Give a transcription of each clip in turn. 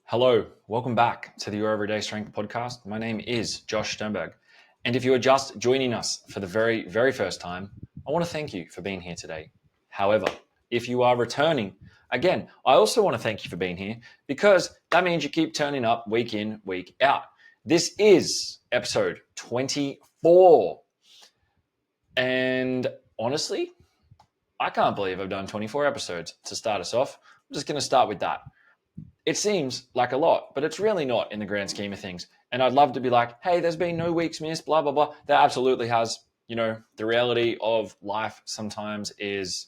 Hello, welcome back to the Your Everyday Strength podcast. My name is Josh Sternberg. And if you are just joining us for the very, very first time, I want to thank you for being here today. However, if you are returning, again, I also want to thank you for being here because that means you keep turning up week in, week out. This is episode 24. And honestly, I can't believe I've done 24 episodes to start us off. I'm just going to start with that. It seems like a lot, but it's really not in the grand scheme of things. And I'd love to be like, hey, there's been no weeks missed, blah, blah, blah. That absolutely has. You know, the reality of life sometimes is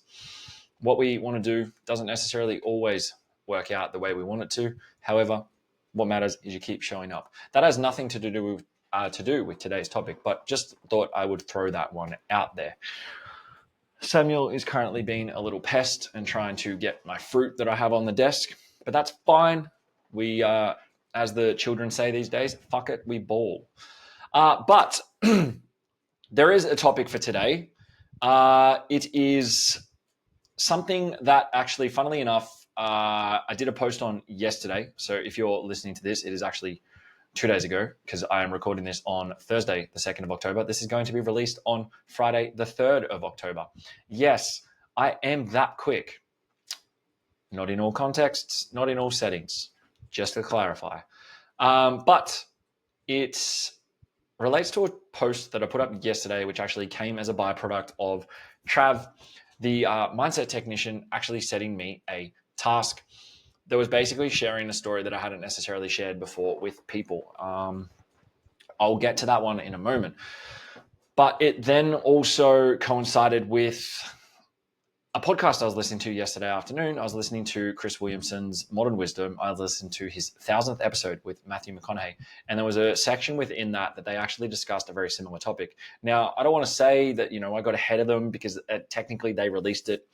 what we want to do doesn't necessarily always work out the way we want it to. However, what matters is you keep showing up. That has nothing to do with today's topic, but just thought I would throw that one out there. Samuel is currently being a little pest and trying to get my fruit that I have on the desk. But that's fine. We, as the children say these days, fuck it, we ball. But there is a topic for today. It is something that actually, funnily enough, I did a post on yesterday. So if you're listening to this, it is actually 2 days ago because I am recording this on Thursday, the 2nd of October. This is going to be released on Friday, the 3rd of October. Yes, I am that quick. Not in all contexts, not in all settings, just to clarify. But it relates to a post that I put up yesterday, which actually came as a byproduct of Trav, the mindset technician, actually setting me a task that was basically sharing a story that I hadn't necessarily shared before with people. I'll get to that one in a moment. But it then also coincided with a podcast I was listening to yesterday afternoon. I was listening to Chris Williamson's Modern Wisdom. I listened to his 1000th episode with Matthew McConaughey. And there was a section within that they actually discussed a very similar topic. Now, I don't want to say that, I got ahead of them because technically they released it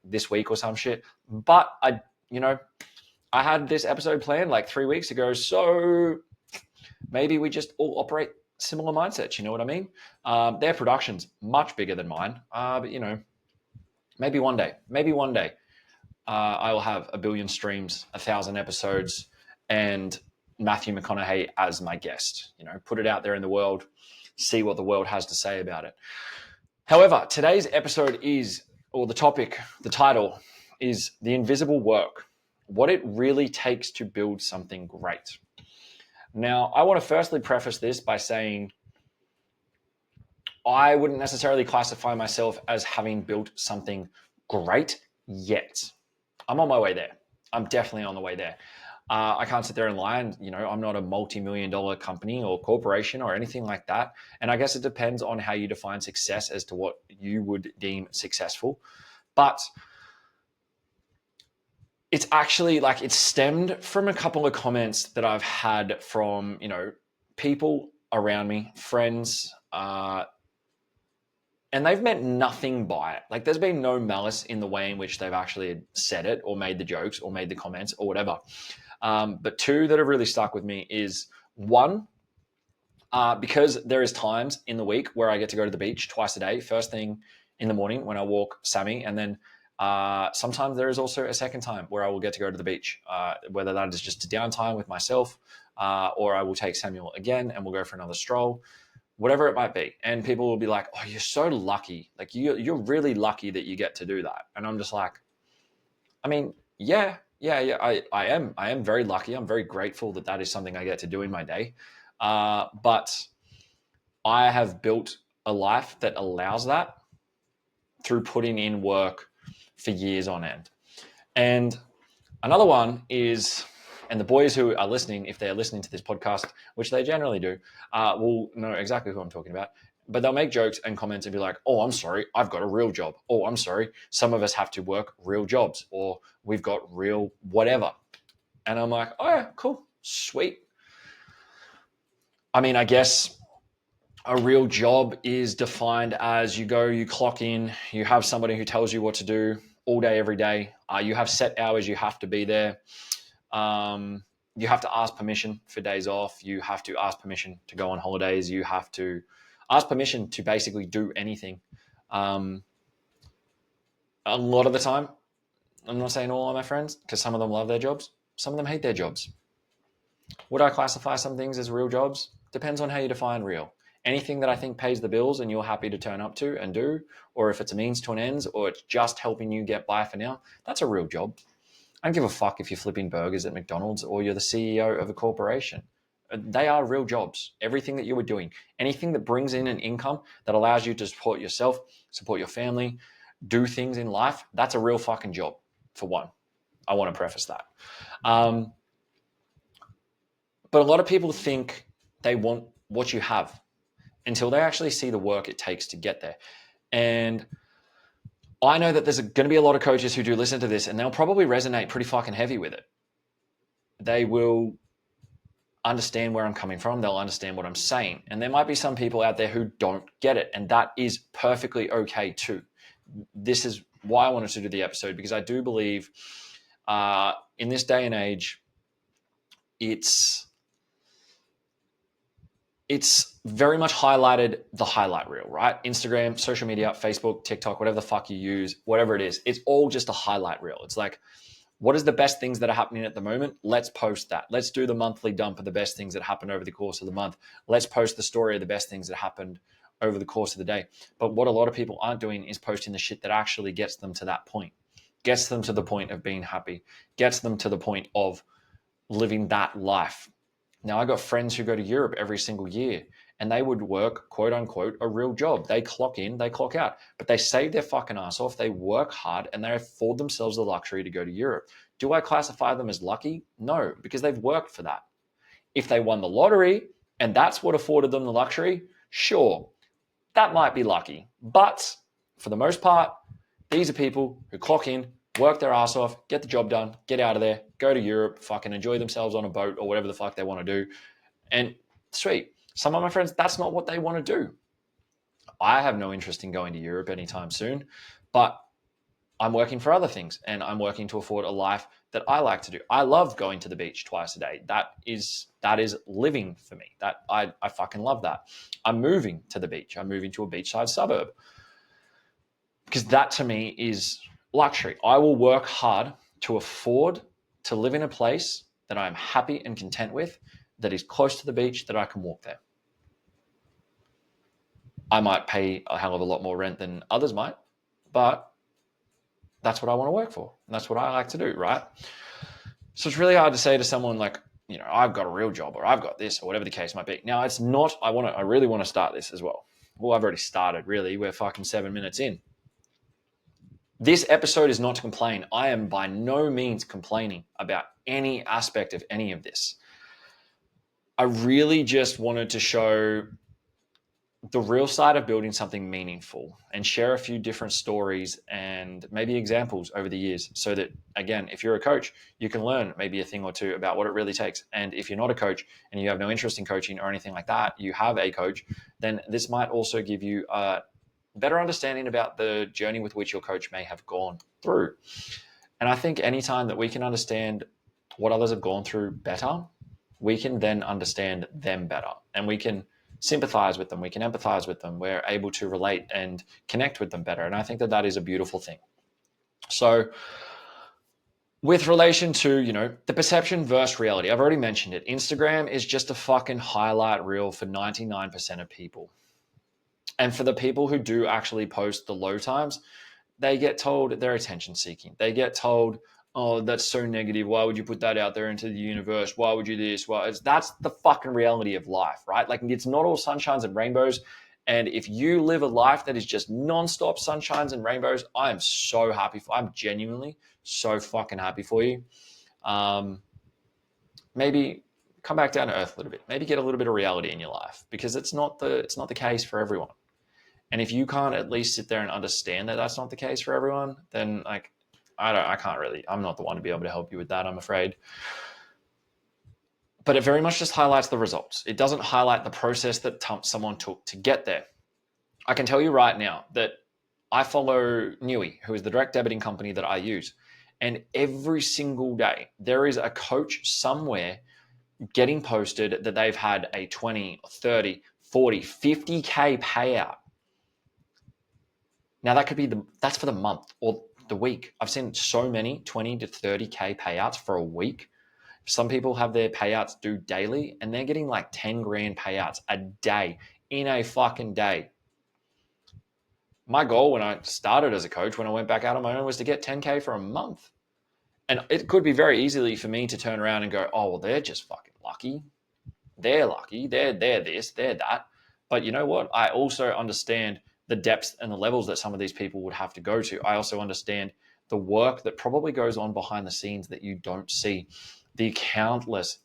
this week or some shit. But I had this episode planned like 3 weeks ago. So maybe we just all operate similar mindsets. You know what I mean? Their production's much bigger than mine. But maybe one day, I will have 1 billion streams, 1,000 episodes, and Matthew McConaughey as my guest. Put it out there in the world, see what the world has to say about it. However, today's episode the title is The Invisible Work, what it really takes to build something great. Now, I want to firstly preface this by saying I wouldn't necessarily classify myself as having built something great yet. I'm on my way there. I'm definitely on the way there. I can't sit there and lie and, I'm not a multi-million-dollar company or corporation or anything like that. And I guess it depends on how you define success as to what you would deem successful. But it's actually it stemmed from a couple of comments that I've had from, people around me, friends, and they've meant nothing by it. There's been no malice in the way in which they've actually said it or made the jokes or made the comments or whatever. But two that have really stuck with me is one, because there is times in the week where I get to go to the beach twice a day, first thing in the morning when I walk Sammy, and then sometimes there is also a second time where I will get to go to the beach, whether that is just a downtime with myself or I will take Samuel again and we'll go for another stroll. Whatever it might be. And people will be like, oh, you're so lucky. You're really lucky that you get to do that. And I'm just like, I mean, yeah, I am very lucky. I'm very grateful that is something I get to do in my day. But I have built a life that allows that through putting in work for years on end. And another one is, and the boys who are listening, if they're listening to this podcast, which they generally do, will know exactly who I'm talking about. But they'll make jokes and comments and be like, oh, I'm sorry, I've got a real job. Oh, I'm sorry, some of us have to work real jobs, or we've got real whatever. And I'm like, oh yeah, cool, sweet. I mean, I guess a real job is defined as you clock in, you have somebody who tells you what to do all day, every day. You have set hours, you have to be there. You have to ask permission for days off. You have to ask permission to go on holidays. You have to ask permission to basically do anything. A lot of the time, I'm not saying all of my friends, because some of them love their jobs. Some of them hate their jobs. Would I classify some things as real jobs? Depends on how you define real. Anything that I think pays the bills and you're happy to turn up to and do, or if it's a means to an end, or it's just helping you get by for now, that's a real job. I don't give a fuck if you're flipping burgers at McDonald's or you're the CEO of a corporation. They are real jobs. Everything that you were doing, anything that brings in an income that allows you to support yourself, support your family, do things in life, that's a real fucking job, for one. I want to preface that. But a lot of people think they want what you have until they actually see the work it takes to get there. And I know that there's going to be a lot of coaches who do listen to this and they'll probably resonate pretty fucking heavy with it. They will understand where I'm coming from. They'll understand what I'm saying. And there might be some people out there who don't get it. And that is perfectly okay too. This is why I wanted to do the episode, because I do believe in this day and age, it's very much highlighted the highlight reel, right? Instagram, social media, Facebook, TikTok, whatever the fuck you use, whatever it is, it's all just a highlight reel. It's like, what is the best things that are happening at the moment? Let's post that. Let's do the monthly dump of the best things that happened over the course of the month. Let's post the story of the best things that happened over the course of the day. But what a lot of people aren't doing is posting the shit that actually gets them to that point, gets them to the point of being happy, gets them to the point of living that life. Now, I got friends who go to Europe every single year and they would work, quote unquote, a real job. They clock in, they clock out, but they save their fucking ass off. They work hard and they afford themselves the luxury to go to Europe. Do I classify them as lucky? No, because they've worked for that. If they won the lottery and that's what afforded them the luxury, sure, that might be lucky. But for the most part, these are people who clock in, work their ass off, get the job done, get out of there, go to Europe, fucking enjoy themselves on a boat or whatever the fuck they want to do. And sweet. Some of my friends, that's not what they want to do. I have no interest in going to Europe anytime soon, but I'm working for other things and I'm working to afford a life that I like to do. I love going to the beach twice a day. That is living for me. That I fucking love that. I'm moving to the beach. I'm moving to a beachside suburb because that to me is luxury. I will work hard to afford to live in a place that I'm happy and content with, that is close to the beach, that I can walk there. I might pay a hell of a lot more rent than others might, but that's what I want to work for. And that's what I like to do, right? So it's really hard to say to someone like, you know, I've got a real job or I've got this or whatever the case might be. Now, it's not, I really want to start this as well. Well, I've already started, really. We're fucking 7 minutes in. This episode is not to complain. I am by no means complaining about any aspect of any of this. I really just wanted to show the real side of building something meaningful and share a few different stories and maybe examples over the years so that, again, if you're a coach, you can learn maybe a thing or two about what it really takes. And if you're not a coach and you have no interest in coaching or anything like that, you have a coach, then this might also give you a better understanding about the journey with which your coach may have gone through. And I think anytime that we can understand what others have gone through better, we can then understand them better and we can sympathize with them, we can empathize with them, we're able to relate and connect with them better. And I think that that is a beautiful thing. So with relation to, you know, the perception versus reality, I've already mentioned it. Instagram is just a fucking highlight reel for 99% of people. And for the people who do actually post the low times, they get told they're attention seeking. They get told, oh, that's so negative. Why would you put that out there into the universe? Why would you do this? Well, that's the fucking reality of life, right? Like, it's not all sunshines and rainbows. And if you live a life that is just nonstop sunshines and rainbows, I am so happy I'm genuinely so fucking happy for you. Maybe come back down to earth a little bit. Maybe get a little bit of reality in your life, because it's not the case for everyone. And if you can't at least sit there and understand that that's not the case for everyone, then like, I'm not the one to be able to help you with that, I'm afraid. But it very much just highlights the results. It doesn't highlight the process that someone took to get there. I can tell you right now that I follow Nui, who is the direct debiting company that I use. And every single day, there is a coach somewhere getting posted that they've had a 20, 30, 40, 50K payout. Now that could be that's for the month or the week. I've seen so many 20 to 30K payouts for a week. Some people have their payouts due daily and they're getting like 10 grand payouts a day, in a fucking day. My goal when I started as a coach, when I went back out on my own, was to get 10K for a month. And it could be very easily for me to turn around and go, oh, well, they're just fucking lucky. They're lucky. They're this, they're that. But you know what? I also understand the depths and the levels that some of these people would have to go to. I also understand the work that probably goes on behind the scenes that you don't see. The countless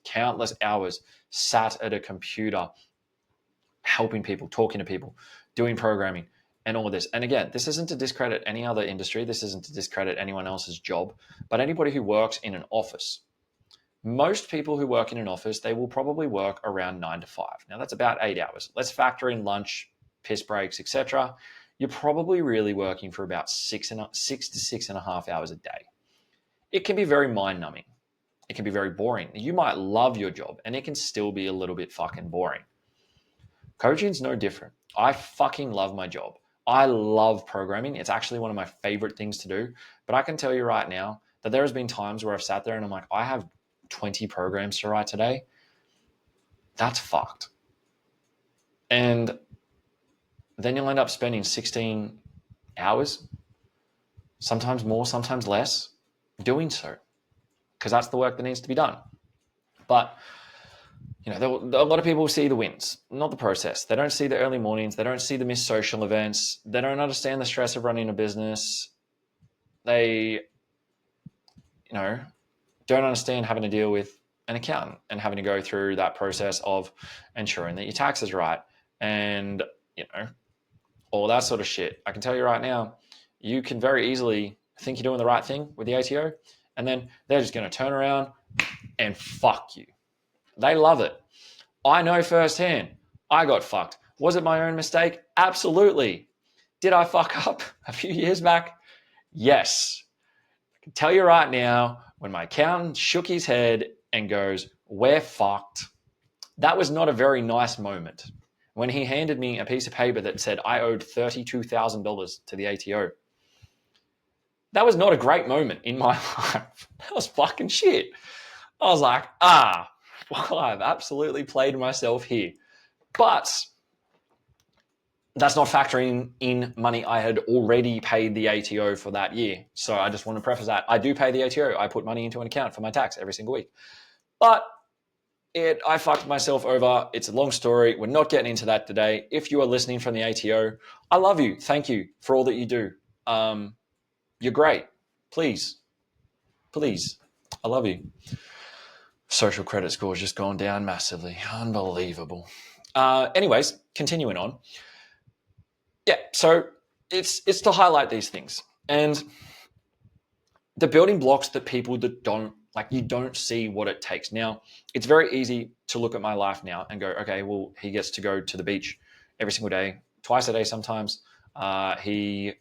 hours sat at a computer, helping people, talking to people, doing programming, and all of this. And again, this isn't to discredit any other industry. This isn't to discredit anyone else's job, but anybody who works in an office. Most people who work in an office, they will probably work around 9 to 5. Now, that's about 8 hours. Let's factor in lunch, piss breaks, etc. You're probably really working for about 6 to 6.5 hours a day. It can be very mind-numbing. It can be very boring. You might love your job, and it can still be a little bit fucking boring. Coaching's no different. I fucking love my job. I love programming. It's actually one of my favorite things to do. But I can tell you right now that there has been times where I've sat there and I'm like, I have 20 programs to write today. That's fucked. And then you'll end up spending 16 hours, sometimes more, sometimes less, doing so, because that's the work that needs to be done. But you know, a lot of people see the wins, not the process. They don't see the early mornings. They don't see the missed social events. They don't understand the stress of running a business. They, don't understand having to deal with an accountant and having to go through that process of ensuring that your tax is right and, all that sort of shit. I can tell you right now, you can very easily think you're doing the right thing with the ATO, and then they're just going to turn around and fuck you. They love it. I know firsthand. I got fucked. Was it my own mistake? Absolutely. Did I fuck up a few years back? Yes. I can tell you right now, when my accountant shook his head and goes, we're fucked, that was not a very nice moment. When he handed me a piece of paper that said I owed $32,000 to the ATO, that was not a great moment in my life. That was fucking shit. I was like, well, I've absolutely played myself here. But that's not factoring in money I had already paid the ATO for that year. So I just want to preface that. I do pay the ATO. I put money into an account for my tax every single week. But I fucked myself over. It's a long story. We're not getting into that today. If you are listening from the ATO, I love you. Thank you for all that you do. You're great. Please. I love you. Social credit score has just gone down massively. Unbelievable. Anyways, continuing on. Yeah, so it's to highlight these things. And the building blocks that people that don't, you don't see what it takes. Now, it's very easy to look at my life now and go, okay, well, he gets to go to the beach every single day, twice a day sometimes. He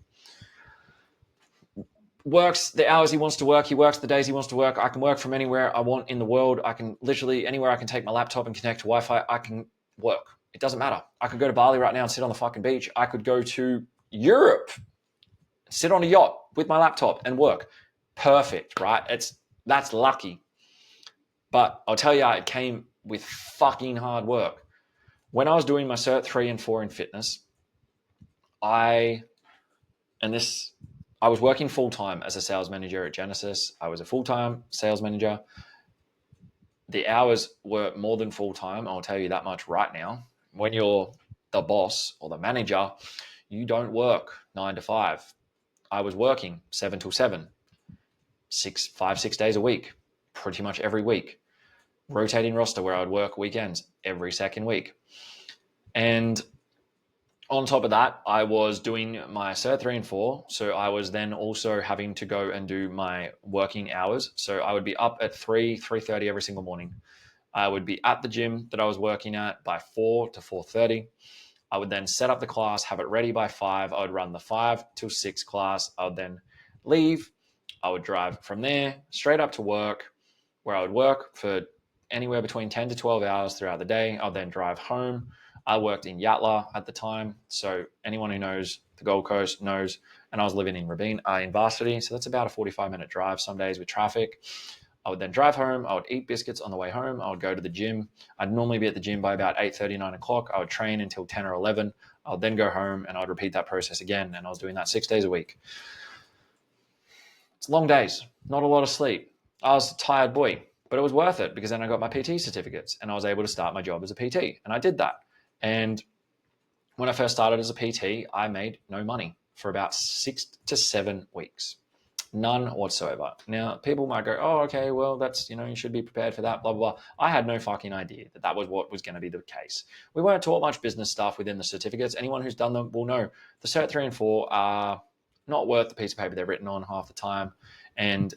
works the hours he wants to work. He works the days he wants to work. I can work from anywhere I want in the world. I can literally anywhere I can take my laptop and connect to Wi-Fi, I can work. It doesn't matter. I could go to Bali right now and sit on the fucking beach. I could go to Europe, sit on a yacht with my laptop and work. Perfect, right? That's lucky. But I'll tell you, it came with fucking hard work. When I was doing my Cert 3 and 4 in fitness, I was working full-time as a sales manager at Genesis. I was a full-time sales manager. The hours were more than full-time. I'll tell you that much right now. When you're the boss or the manager, you don't work 9 to 5. I was working 7 till 7, 6 days a week, pretty much every week. Rotating roster where I would work weekends every second week. And on top of that, I was doing my Cert 3 and 4. So I was then also having to go and do my working hours. So I would be up at 3:30 every single morning. I would be at the gym that I was working at by 4 to 4:30. I would then set up the class, have it ready by 5. I would run the 5 till 6 class. I would then leave. I would drive from there straight up to work, where I would work for anywhere between 10 to 12 hours throughout the day. I'll then drive home. I worked in Yatala at the time. So anyone who knows the Gold Coast knows. And I was living in Rabin, in Varsity. So that's about a 45-minute drive some days with traffic. I would then drive home. I would eat biscuits on the way home. I would go to the gym. I'd normally be at the gym by about 8:30, 9 o'clock. I would train until 10 or 11. I would then go home and I'd repeat that process again. And I was doing that 6 days a week. It's long days, not a lot of sleep. I was a tired boy, but it was worth it because then I got my PT certificates and I was able to start my job as a PT. And I did that. And when I first started as a PT, I made no money for about 6 to 7 weeks. None whatsoever. Now, people might go, oh, okay, well, that's, you should be prepared for that, blah, blah, blah. I had no fucking idea that that was what was going to be the case. We weren't taught much business stuff within the certificates. Anyone who's done them will know the Cert 3 and 4 are not worth the piece of paper they're written on half the time. And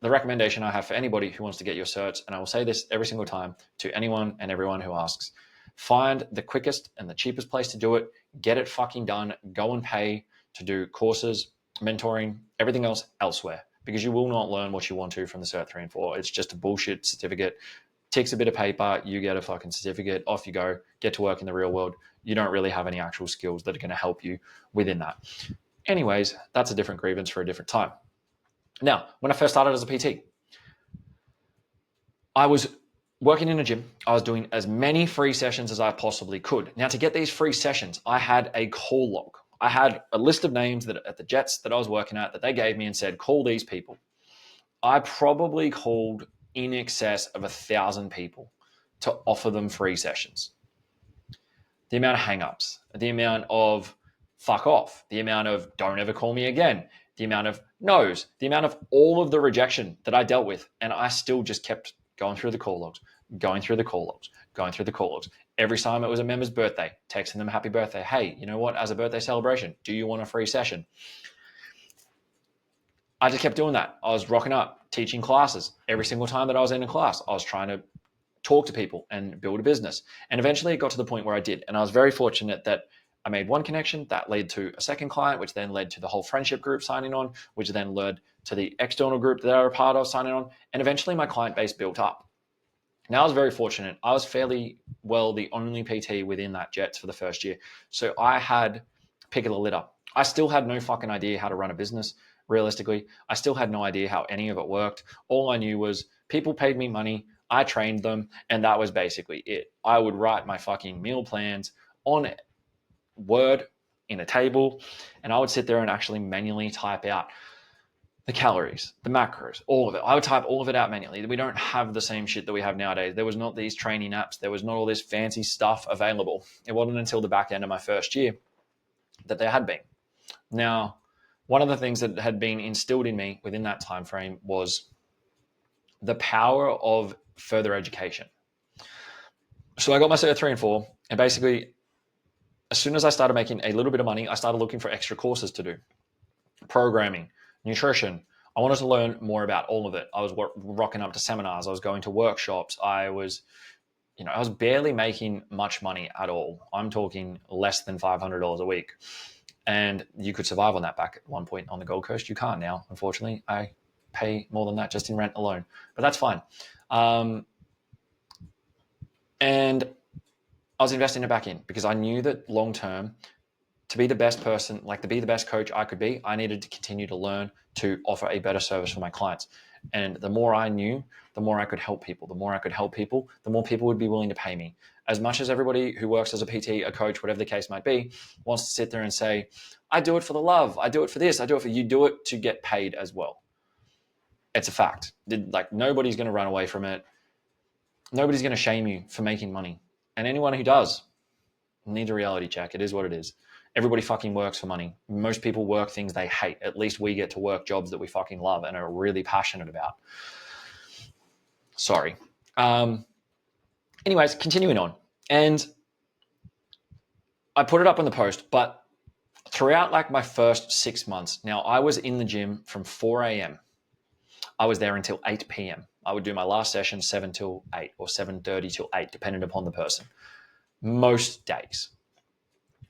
the recommendation I have for anybody who wants to get your certs, and I will say this every single time to anyone and everyone who asks, find the quickest and the cheapest place to do it, get it fucking done, go and pay to do courses, mentoring, everything else elsewhere, because you will not learn what you want to from the Cert 3 and 4. It's just a bullshit certificate. Ticks a bit of paper, you get a fucking certificate, off you go, get to work in the real world. You don't really have any actual skills that are going to help you within that. Anyways, that's a different grievance for a different time. Now, when I first started as a PT, I was working in a gym. I was doing as many free sessions as I possibly could. Now, to get these free sessions, I had a call log. I had a list of names that at the Jets that I was working at that they gave me and said, call these people. I probably called in excess of 1,000 people to offer them free sessions. The amount of hang-ups, the amount of fuck off, the amount of don't ever call me again, the amount of no's, the amount of all of the rejection that I dealt with. And I still just kept going through the call logs, going through the call logs, going through the call logs. Every time it was a member's birthday, texting them happy birthday. Hey, you know what? As a birthday celebration, do you want a free session? I just kept doing that. I was rocking up, teaching classes. Every single time that I was in a class, I was trying to talk to people and build a business. And eventually it got to the point where I did. And I was very fortunate that I made one connection that led to a second client, which then led to the whole friendship group signing on, which then led to the external group that I was a part of signing on. And eventually my client base built up. Now I was very fortunate. I was fairly well the only PT within that Jets for the first year. So I had pick of the litter. I still had no fucking idea how to run a business. Realistically, I still had no idea how any of it worked. All I knew was people paid me money, I trained them, and that was basically it. I would write my fucking meal plans on Word in a table, and I would sit there and actually manually type out the calories, the macros, all of it. I would type all of it out manually. We don't have the same shit that we have nowadays. There was not these training apps. There was not all this fancy stuff available. It wasn't until the back end of my first year that there had been. Now, one of the things that had been instilled in me within that time frame was the power of further education. So I got my Cert 3 and 4, and basically, as soon as I started making a little bit of money, I started looking for extra courses to do. Programming, nutrition. I wanted to learn more about all of it. I was rocking up to seminars. I was going to workshops. I was barely making much money at all. I'm talking less than $500 a week. And you could survive on that back at one point on the Gold Coast. You can't now, unfortunately. I pay more than that just in rent alone, but that's fine. And I was investing it back in because I knew that long term, to be the best person, to be the best coach I could be, I needed to continue to learn to offer a better service for my clients. And the more I knew, the more I could help people. The more I could help people, the more people would be willing to pay me. As much as everybody who works as a PT, a coach, whatever the case might be, wants to sit there and say, I do it for the love, I do it for this, I do it for you, do it to get paid as well. It's a fact. Nobody's going to run away from it. Nobody's going to shame you for making money. And anyone who does needs a reality check. It is what it is. Everybody fucking works for money. Most people work things they hate. At least we get to work jobs that we fucking love and are really passionate about. Sorry. Anyways, continuing on. And I put it up on the post, but throughout my first 6 months, now I was in the gym from 4 a.m. I was there until 8 p.m. I would do my last session 7 till 8 or 7:30 till 8, depending upon the person. Most days.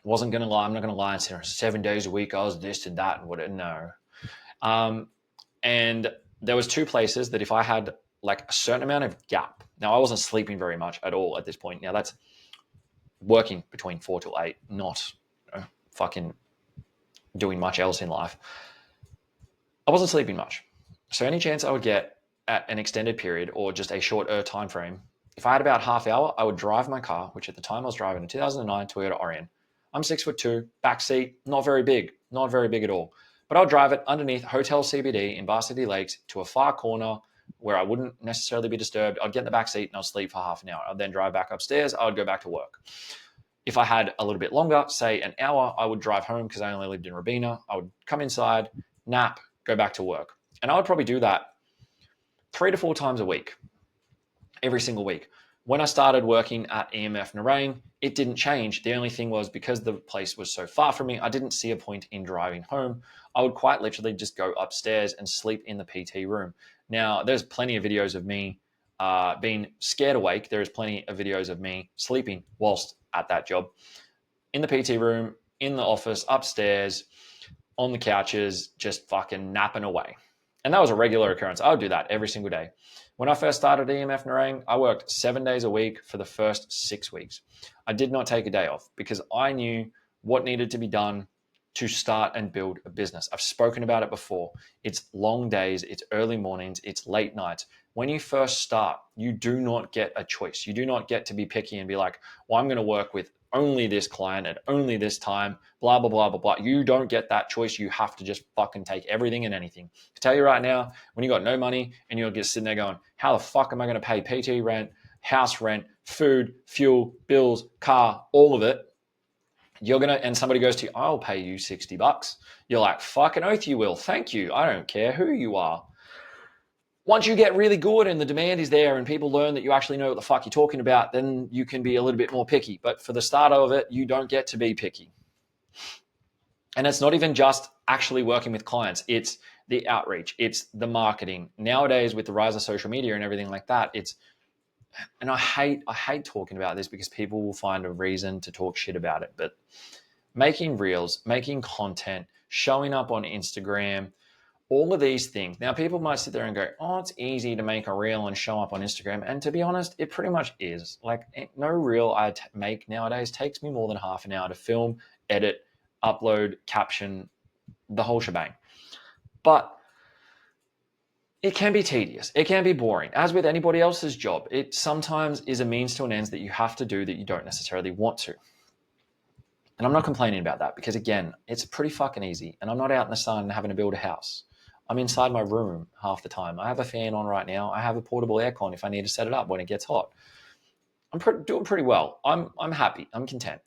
Wasn't going to lie. I'm not going to lie and say 7 days a week, I was this and that and whatever. No. And there was two places that if I had a certain amount of gap. Now, I wasn't sleeping very much at all at this point. Now, that's working between 4 till 8, not fucking doing much else in life. I wasn't sleeping much. So any chance I would get, at an extended period or just a shorter time frame, if I had about half hour, I would drive my car, which at the time I was driving a 2009 Toyota Orion. I'm 6'2", back seat, not very big at all. But I'll drive it underneath Hotel CBD in Bar City Lakes to a far corner where I wouldn't necessarily be disturbed. I'd get in the back seat and I'd sleep for half an hour. I'd then drive back upstairs. I would go back to work. If I had a little bit longer, say an hour, I would drive home because I only lived in Robina. I would come inside, nap, go back to work. And I would probably do that 3 to 4 times a week, every single week. When I started working at EMF Nerang, it didn't change. The only thing was because the place was so far from me, I didn't see a point in driving home. I would quite literally just go upstairs and sleep in the PT room. Now, there's plenty of videos of me being scared awake. There's plenty of videos of me sleeping whilst at that job. In the PT room, in the office, upstairs, on the couches, just fucking napping away. And that was a regular occurrence. I would do that every single day. When I first started EMF Nerang, I worked 7 days a week for the first 6 weeks. I did not take a day off because I knew what needed to be done to start and build a business. I've spoken about it before. It's long days, it's early mornings, it's late nights. When you first start, you do not get a choice. You do not get to be picky and be like, well, I'm going to work with only this client at only this time, blah, blah, blah, blah, blah. You don't get that choice. You have to just fucking take everything and anything. I tell you right now, when you got no money and you're just sitting there going, how the fuck am I going to pay PT rent, house rent, food, fuel, bills, car, all of it? And somebody goes to you, I'll pay you $60. You're like, fucking oath you will. Thank you. I don't care who you are. Once you get really good and the demand is there and people learn that you actually know what the fuck you're talking about, then you can be a little bit more picky. But for the start of it, you don't get to be picky. And it's not even just actually working with clients. It's the outreach. It's the marketing. Nowadays, with the rise of social media and everything like that, and I hate talking about this because people will find a reason to talk shit about it. But making reels, making content, showing up on Instagram, all of these things. Now, people might sit there and go, oh, it's easy to make a reel and show up on Instagram. And to be honest, it pretty much is. Like, no reel I make nowadays takes me more than half an hour to film, edit, upload, caption, the whole shebang. But it can be tedious. It can be boring. As with anybody else's job, it sometimes is a means to an end that you have to do that you don't necessarily want to. And I'm not complaining about that because, again, it's pretty fucking easy. And I'm not out in the sun having to build a house. I'm inside my room half the time. I have a fan on right now. I have a portable aircon if I need to set it up when it gets hot. I'm doing pretty well. I'm happy. I'm content.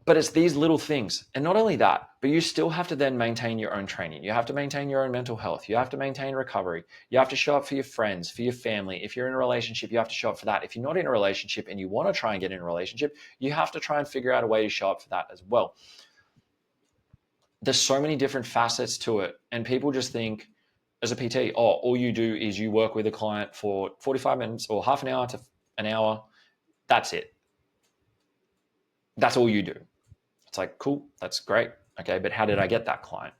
But it's these little things. And not only that, but you still have to then maintain your own training. You have to maintain your own mental health. You have to maintain recovery. You have to show up for your friends, for your family. If you're in a relationship, you have to show up for that. If you're not in a relationship and you want to try and get in a relationship, you have to try and figure out a way to show up for that as well. There's so many different facets to it. And people just think, as a PT, all you do is you work with a client for 45 minutes or half an hour to an hour. That's it. That's all you do. It's like, cool, that's great. Okay, but how did I get that client?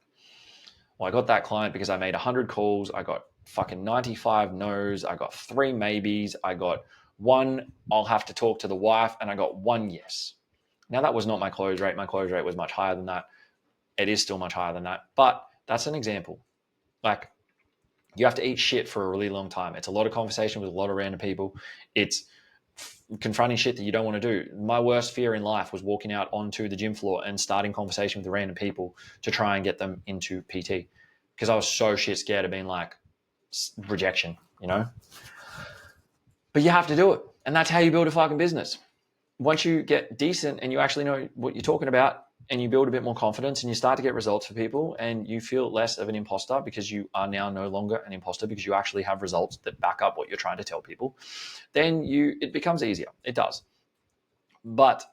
Well, I got that client because I made 100 calls. I got fucking 95 no's. I got 3 maybes. I got 1, I'll have to talk to the wife. And I got 1 yes. Now, that was not my close rate. My close rate was much higher than that. It is still much higher than that. But that's an example. Like, you have to eat shit for a really long time. It's a lot of conversation with a lot of random people. It's confronting shit that you don't want to do. My worst fear in life was walking out onto the gym floor and starting conversation with random people to try and get them into PT because I was so shit scared of being like rejection, you know? But you have to do it. And that's how you build a fucking business. Once you get decent and you actually know what you're talking about and you build a bit more confidence and you start to get results for people and you feel less of an imposter because you are now no longer an imposter because you actually have results that back up what you're trying to tell people, then it becomes easier. It does. But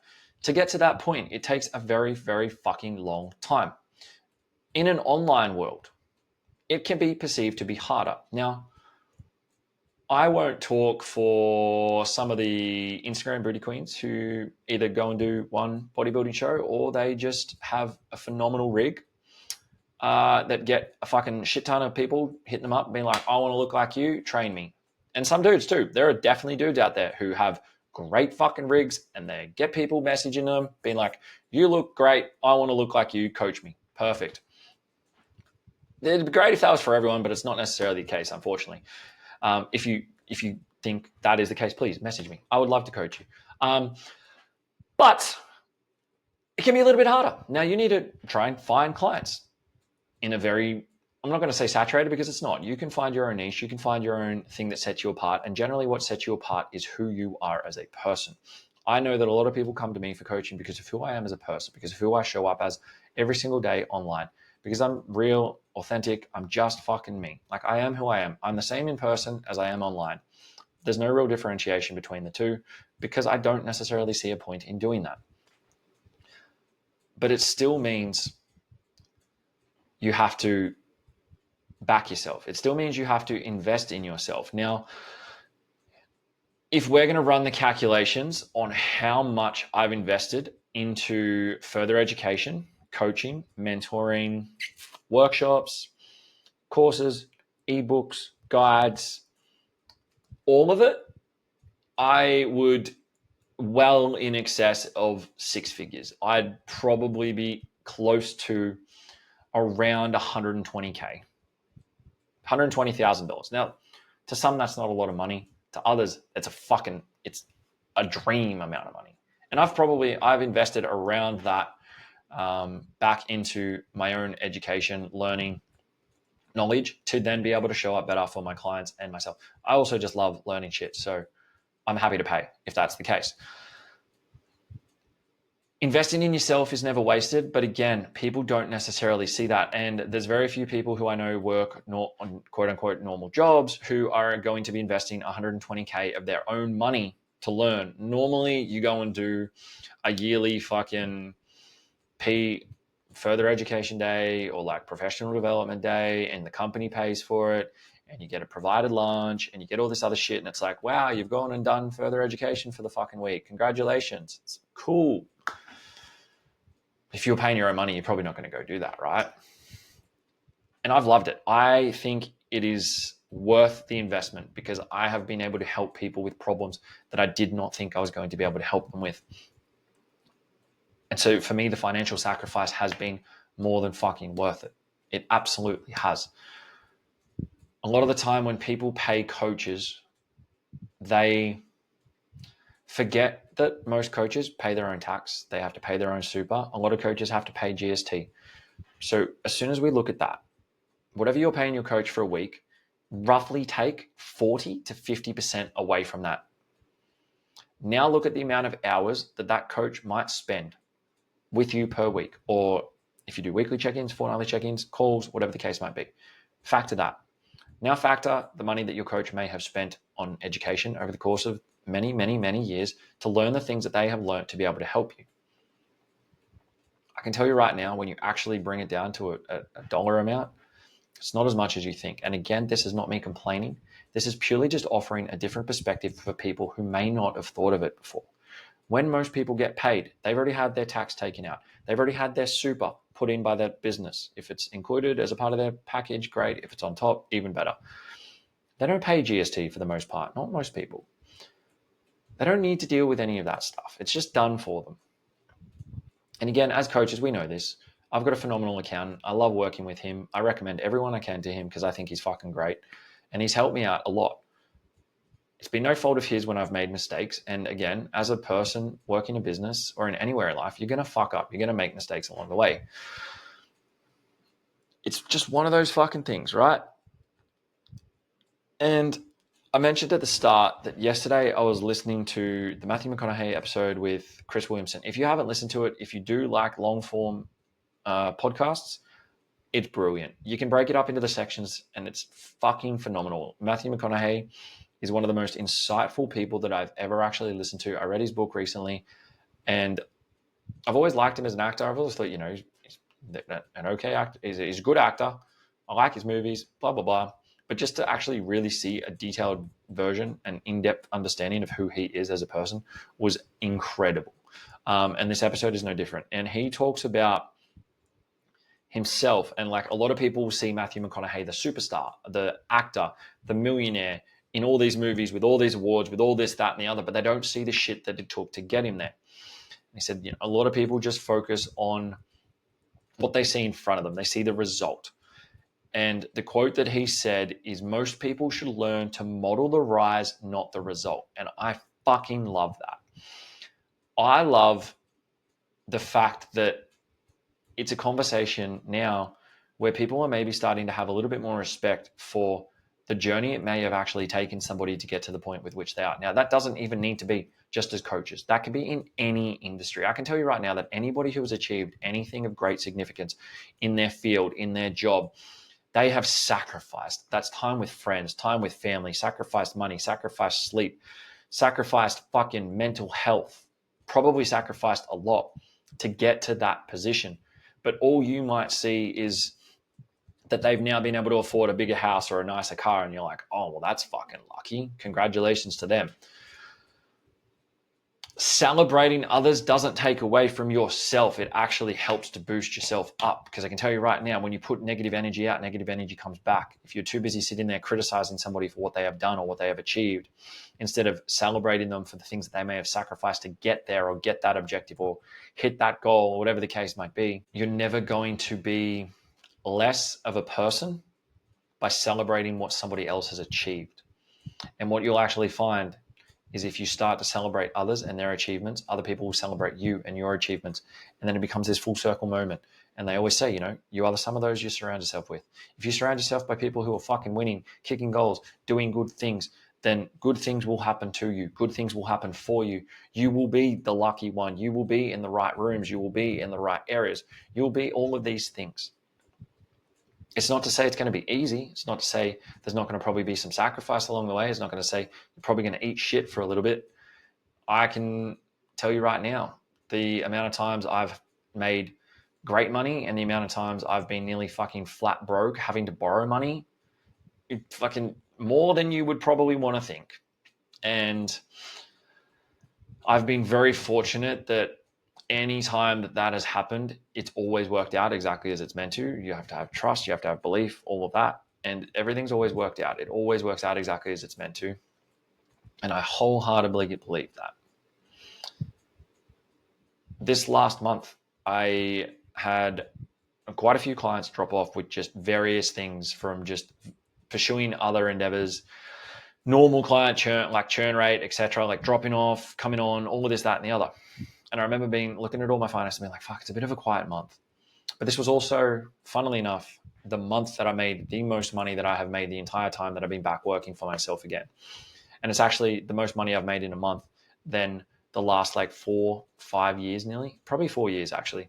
to get to that point, it takes a very, very fucking long time. In an online world, it can be perceived to be harder. Now, I won't talk for some of the Instagram booty queens who either go and do one bodybuilding show or they just have a phenomenal rig that get a fucking shit ton of people hitting them up being like, I want to look like you, train me. And some dudes too. There are definitely dudes out there who have great fucking rigs and they get people messaging them being like, you look great, I want to look like you, coach me. Perfect. It'd be great if that was for everyone, but it's not necessarily the case, unfortunately. If you think that is the case, please message me. I would love to coach you. But it can be a little bit harder. Now you need to try and find clients in a very, I'm not going to say saturated because it's not. You can find your own niche. You can find your own thing that sets you apart. And generally what sets you apart is who you are as a person. I know that a lot of people come to me for coaching because of who I am as a person, because of who I show up as every single day online, because I'm real, authentic. I'm just fucking me. Like I am who I am. I'm the same in person as I am online. There's no real differentiation between the two because I don't necessarily see a point in doing that. But it still means you have to back yourself. It still means you have to invest in yourself. Now, if we're going to run the calculations on how much I've invested into further education, coaching, mentoring, workshops, courses, ebooks, guides, all of it, I would well in excess of 6 figures. I'd probably be close to around 120K, $120,000. Now, to some, that's not a lot of money. To others, it's a dream amount of money. And I've invested around that back into my own education, learning, knowledge to then be able to show up better for my clients and myself. I also just love learning shit. So I'm happy to pay if that's the case. Investing in yourself is never wasted, but again, people don't necessarily see that. And there's very few people who I know work on quote unquote normal jobs who are going to be investing 120K of their own money to learn. Normally you go and do a yearly fucking further education day or like professional development day and the company pays for it and you get a provided lunch and you get all this other shit. And it's like, wow, you've gone and done further education for the fucking week. Congratulations. It's cool. If you're paying your own money, you're probably not going to go do that, right? And I've loved it. I think it is worth the investment because I have been able to help people with problems that I did not think I was going to be able to help them with. And so for me, the financial sacrifice has been more than fucking worth it. It absolutely has. A lot of the time when people pay coaches, they forget that most coaches pay their own tax. They have to pay their own super. A lot of coaches have to pay GST. So as soon as we look at that, whatever you're paying your coach for a week, roughly take 40 to 50% away from that. Now look at the amount of hours that coach might spend with you per week, or if you do weekly check-ins, fortnightly check-ins, calls, whatever the case might be. Factor that. Now factor the money that your coach may have spent on education over the course of many, many, many years to learn the things that they have learned to be able to help you. I can tell you right now, when you actually bring it down to a dollar amount, it's not as much as you think. And again, this is not me complaining. This is purely just offering a different perspective for people who may not have thought of it before. When most people get paid, they've already had their tax taken out. They've already had their super put in by their business. If it's included as a part of their package, great. If it's on top, even better. They don't pay GST for the most part, not most people. They don't need to deal with any of that stuff. It's just done for them. And again, as coaches, we know this. I've got a phenomenal accountant. I love working with him. I recommend everyone I can to him because I think he's fucking great. And he's helped me out a lot. It's been no fault of his when I've made mistakes. And again, as a person working a business or in anywhere in life, you're going to fuck up. You're going to make mistakes along the way. It's just one of those fucking things, right? And I mentioned at the start that yesterday I was listening to the Matthew McConaughey episode with Chris Williamson. If you haven't listened to it, if you do like long form podcasts, it's brilliant. You can break it up into the sections and it's fucking phenomenal. Matthew McConaughey is one of the most insightful people that I've ever actually listened to. I read his book recently and I've always liked him as an actor. I've always thought, he's an okay actor. He's a good actor. I like his movies, blah, blah, blah. But just to actually really see a detailed version and in-depth understanding of who he is as a person was incredible. And this episode is no different. And he talks about himself. And like a lot of people will see Matthew McConaughey, the superstar, the actor, the millionaire in all these movies with all these awards, with all this, that, and the other, but they don't see the shit that it took to get him there. And he said, a lot of people just focus on what they see in front of them. They see the result. And the quote that he said is, most people should learn to model the rise, not the result. And I fucking love that. I love the fact that it's a conversation now where people are maybe starting to have a little bit more respect for the journey it may have actually taken somebody to get to the point with which they are. Now, that doesn't even need to be just as coaches. That can be in any industry. I can tell you right now that anybody who has achieved anything of great significance in their field, in their job, they have sacrificed. That's time with friends, time with family, sacrificed money, sacrificed sleep, sacrificed fucking mental health, probably sacrificed a lot to get to that position. But all you might see is that they've now been able to afford a bigger house or a nicer car. And you're like, oh, well, that's fucking lucky. Congratulations to them. Celebrating others doesn't take away from yourself. It actually helps to boost yourself up, because I can tell you right now, when you put negative energy out, negative energy comes back. If you're too busy sitting there criticizing somebody for what they have done or what they have achieved, instead of celebrating them for the things that they may have sacrificed to get there or get that objective or hit that goal or whatever the case might be, you're never going to be less of a person by celebrating what somebody else has achieved. And what you'll actually find is, if you start to celebrate others and their achievements, other people will celebrate you and your achievements. And then it becomes this full circle moment. And they always say, you are the sum of those you surround yourself with. If you surround yourself by people who are fucking winning, kicking goals, doing good things, then good things will happen to you. Good things will happen for you. You will be the lucky one. You will be in the right rooms. You will be in the right areas. You will be all of these things. It's not to say it's going to be easy. It's not to say there's not going to probably be some sacrifice along the way. It's not going to say you're probably going to eat shit for a little bit. I can tell you right now, the amount of times I've made great money and the amount of times I've been nearly fucking flat broke, having to borrow money, fucking more than you would probably want to think. And I've been very fortunate that any time that has happened, it's always worked out exactly as it's meant to. You have to have trust, you have to have belief, all of that. And everything's always worked out. It always works out exactly as it's meant to. And I wholeheartedly believe that. This last month, I had quite a few clients drop off with just various things, from just pursuing other endeavors, normal client churn, like churn rate, etc., like dropping off, coming on, all of this, that, and the other. And I remember looking at all my finances and being like, fuck, it's a bit of a quiet month. But this was also, funnily enough, the month that I made the most money that I have made the entire time that I've been back working for myself again. And it's actually the most money I've made in a month than the last 4-5 years, nearly, probably 4 years actually.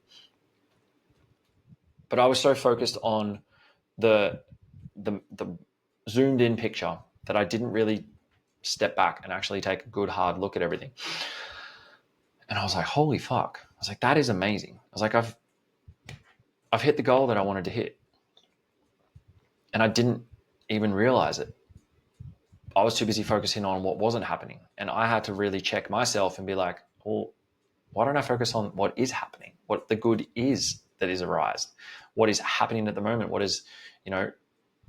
But I was so focused on the zoomed in picture that I didn't really step back and actually take a good hard look at everything. And I was like, holy fuck. I was like, that is amazing. I was like, I've hit the goal that I wanted to hit. And I didn't even realize it. I was too busy focusing on what wasn't happening. And I had to really check myself and be like, well, why don't I focus on what is happening? What the good is that is arised? What is happening at the moment? What is,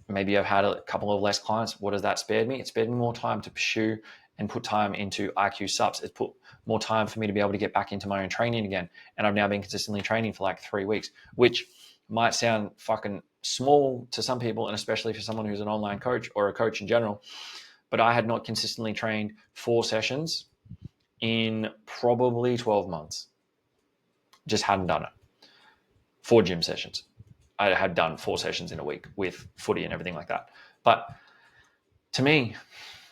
maybe I've had a couple of less clients. What has that spared me? It spared me more time to pursue and put time into IQ subs. It's put more time for me to be able to get back into my own training again. And I've now been consistently training for 3 weeks, which might sound fucking small to some people, and especially for someone who's an online coach or a coach in general. But I had not consistently trained 4 sessions in probably 12 months. Just hadn't done it. 4 gym sessions. I had done 4 sessions in a week with footy and everything like that. But to me,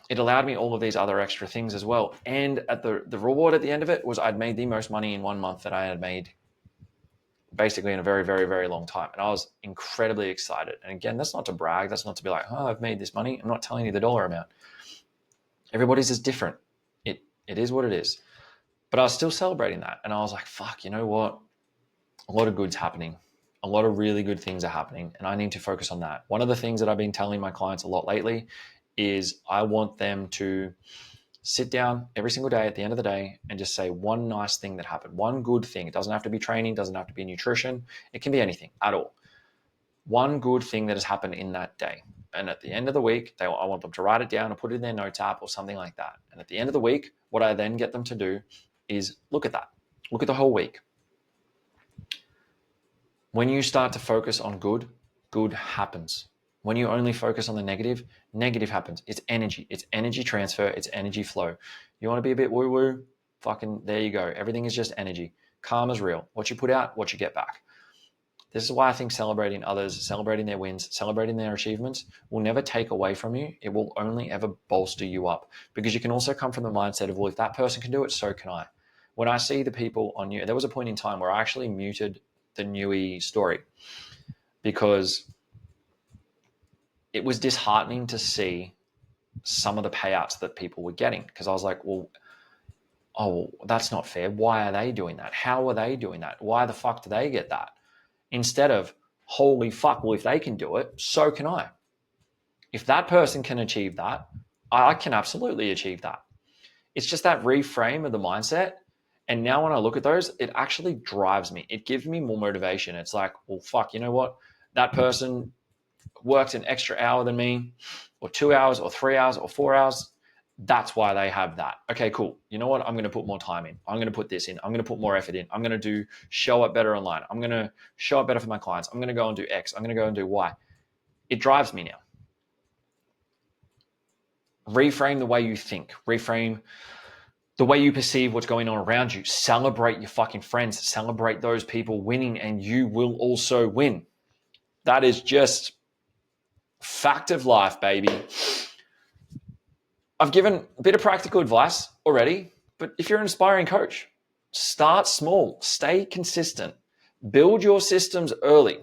it allowed me all of these other extra things as well. And at the reward at the end of it was I'd made the most money in 1 month that I had made basically in a very, very, very long time. And I was incredibly excited. And again, that's not to brag. That's not to be like, oh, I've made this money. I'm not telling you the dollar amount. Everybody's is different. It is what it is. But I was still celebrating that. And I was like, fuck, you know what? A lot of good's happening. A lot of really good things are happening. And I need to focus on that. One of the things that I've been telling my clients a lot lately is I want them to sit down every single day at the end of the day and just say one nice thing that happened, one good thing. It doesn't have to be training, doesn't have to be nutrition. It can be anything at all. One good thing that has happened in that day. And at the end of the week, I want them to write it down or put it in their notes app or something like that. And at the end of the week, what I then get them to do is look at that. Look at the whole week. When you start to focus on good, good happens. When you only focus on the negative, negative happens. It's energy transfer, it's energy flow. You want to be a bit woo-woo? Fucking there you go. Everything is just energy. Karma's real. What you put out, what you get back. This is why I think celebrating others, celebrating their wins, celebrating their achievements will never take away from you. It will only ever bolster you up, because you can also come from the mindset of, well, if that person can do it, so can I. When I see the people on you, there was a point in time where I actually muted the Newey story because it was disheartening to see some of the payouts that people were getting, because I was like, well, that's not fair. Why are they doing that? How are they doing that? Why the fuck do they get that? Instead of, holy fuck, well, if they can do it, so can I. If that person can achieve that, I can absolutely achieve that. It's just that reframe of the mindset. And now when I look at those, it actually drives me. It gives me more motivation. It's like, well, fuck, you know what? That person worked an extra hour than me, or 2 hours, or 3 hours, or 4 hours. That's why they have that. Okay, cool. You know what? I'm going to put more time in. I'm going to put this in. I'm going to put more effort in. I'm going to show up better online. I'm going to show up better for my clients. I'm going to go and do X. I'm going to go and do Y. It drives me now. Reframe the way you think. Reframe the way you perceive what's going on around you. Celebrate your fucking friends. Celebrate those people winning, and you will also win. That is just fact of life, baby. I've given a bit of practical advice already, but if you're an aspiring coach, start small, stay consistent, build your systems early,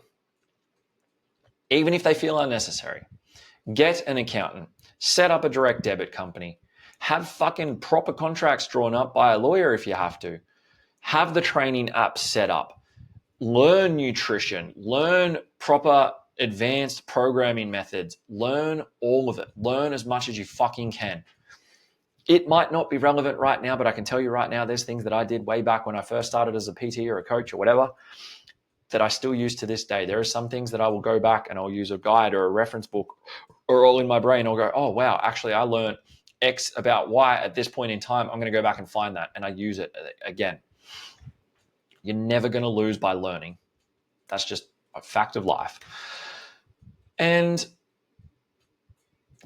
even if they feel unnecessary. Get an accountant, set up a direct debit company, have fucking proper contracts drawn up by a lawyer if you have to, have the training app set up, learn nutrition, learn proper advanced programming methods, learn all of it. Learn as much as you fucking can. It might not be relevant right now, but I can tell you right now, there's things that I did way back when I first started as a PT or a coach or whatever that I still use to this day. There are some things that I will go back and I'll use a guide or a reference book or all in my brain. I'll go, oh, wow, actually I learned X about Y at this point in time. I'm going to go back and find that, and I use it again. You're never going to lose by learning. That's just a fact of life. And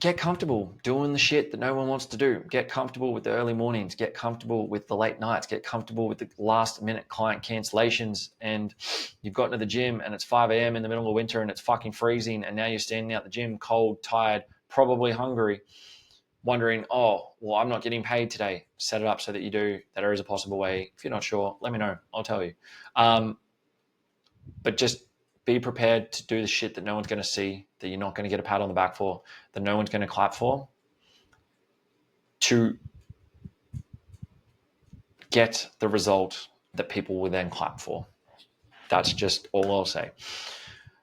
get comfortable doing the shit that no one wants to do. Get comfortable with the early mornings. Get comfortable with the late nights. Get comfortable with the last minute client cancellations. And you've gotten to the gym and it's 5 a.m. in the middle of winter and it's fucking freezing. And now you're standing out the gym cold, tired, probably hungry, wondering, oh, well, I'm not getting paid today. Set it up so that you do. That there is a possible way. If you're not sure, let me know. I'll tell you. But just be prepared to do the shit that no one's going to see, that you're not going to get a pat on the back for, that no one's going to clap for, to get the result that people will then clap for. That's just all I'll say.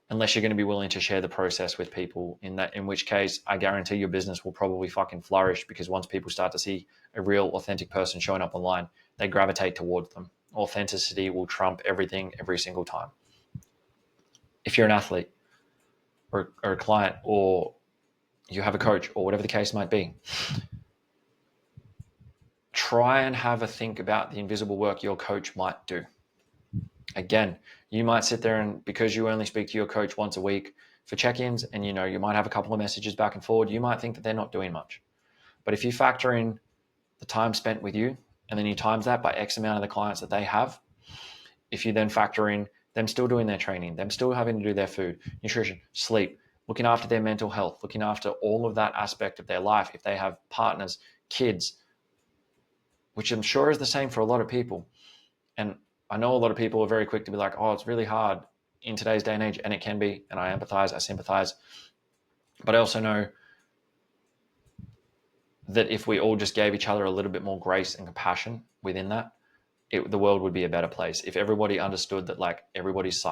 Unless you're going to be willing to share the process with people, in which case I guarantee your business will probably fucking flourish, because once people start to see a real authentic person showing up online, they gravitate towards them. Authenticity will trump everything every single time. If you're an athlete or a client, or you have a coach, or whatever the case might be, try and have a think about the invisible work your coach might do. Again, you might sit there and, because you only speak to your coach once a week for check-ins, and you might have a couple of messages back and forward, you might think that they're not doing much. But if you factor in the time spent with you, and then you times that by X amount of the clients that they have, if you then factor in them still doing their training, them still having to do their food, nutrition, sleep, looking after their mental health, looking after all of that aspect of their life, if they have partners, kids, which I'm sure is the same for a lot of people. And I know a lot of people are very quick to be like, oh, it's really hard in today's day and age, and it can be, and I empathize, I sympathize. But I also know that if we all just gave each other a little bit more grace and compassion within that, the world would be a better place. If everybody understood that, like, everybody's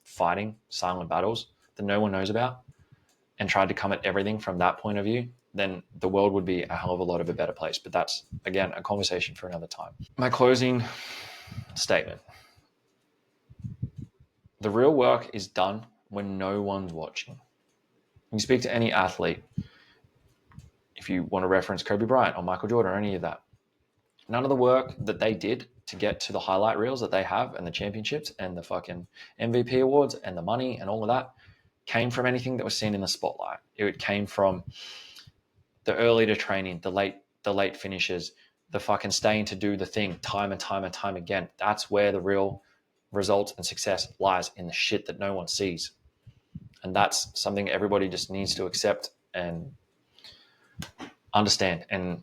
fighting silent battles that no one knows about, and tried to come at everything from that point of view, then the world would be a hell of a lot of a better place. But that's, again, a conversation for another time. My closing statement: the real work is done when no one's watching. You speak to any athlete, if you want to reference Kobe Bryant or Michael Jordan or any of that, none of the work that they did to get to the highlight reels that they have, and the championships and the fucking MVP awards and the money and all of that, came from anything that was seen in the spotlight. It came from the early to training, the late finishes, the fucking staying to do the thing time and time and time again. That's where the real results and success lies, in the shit that no one sees. And that's something everybody just needs to accept and understand, and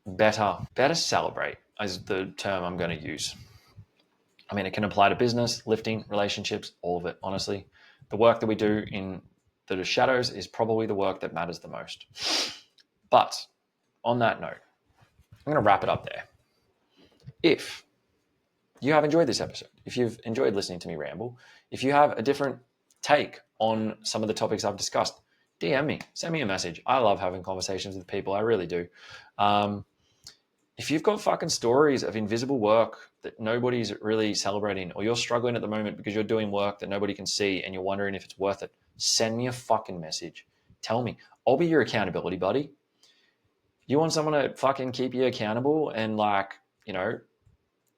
better celebrate is the term I'm going to use. I mean, it can apply to business, lifting, relationships, all of it, honestly. The work that we do in the shadows is probably the work that matters the most. But on that note, I'm going to wrap it up there. If you have enjoyed this episode, if you've enjoyed listening to me ramble, if you have a different take on some of the topics I've discussed, DM me, send me a message. I love having conversations with people. I really do. If you've got fucking stories of invisible work that nobody's really celebrating, or you're struggling at the moment because you're doing work that nobody can see and you're wondering if it's worth it, send me a fucking message. Tell me. I'll be your accountability buddy. You want someone to fucking keep you accountable, and like, you know,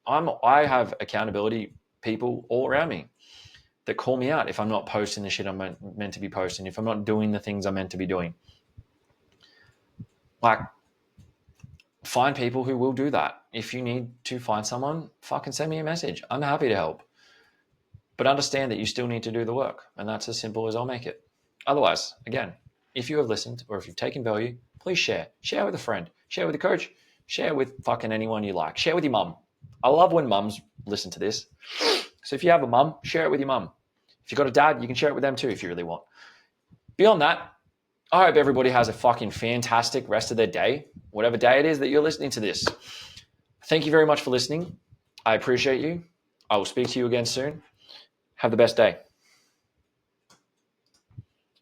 I have accountability people all around me that call me out if I'm not posting the shit I'm meant to be posting, if I'm not doing the things I'm meant to be doing. Like, find people who will do that. If you need to find someone, fucking send me a message. I'm happy to help. But understand that you still need to do the work, and that's as simple as I'll make it. Otherwise, again, if you have listened or if you've taken value, please share. Share with a friend. Share with a coach. Share with fucking anyone you like. Share with your mum. I love when mums listen to this. So if you have a mum, share it with your mum. If you've got a dad, you can share it with them too if you really want. Beyond that, I hope everybody has a fucking fantastic rest of their day, whatever day it is that you're listening to this. Thank you very much for listening. I appreciate you. I will speak to you again soon. Have the best day.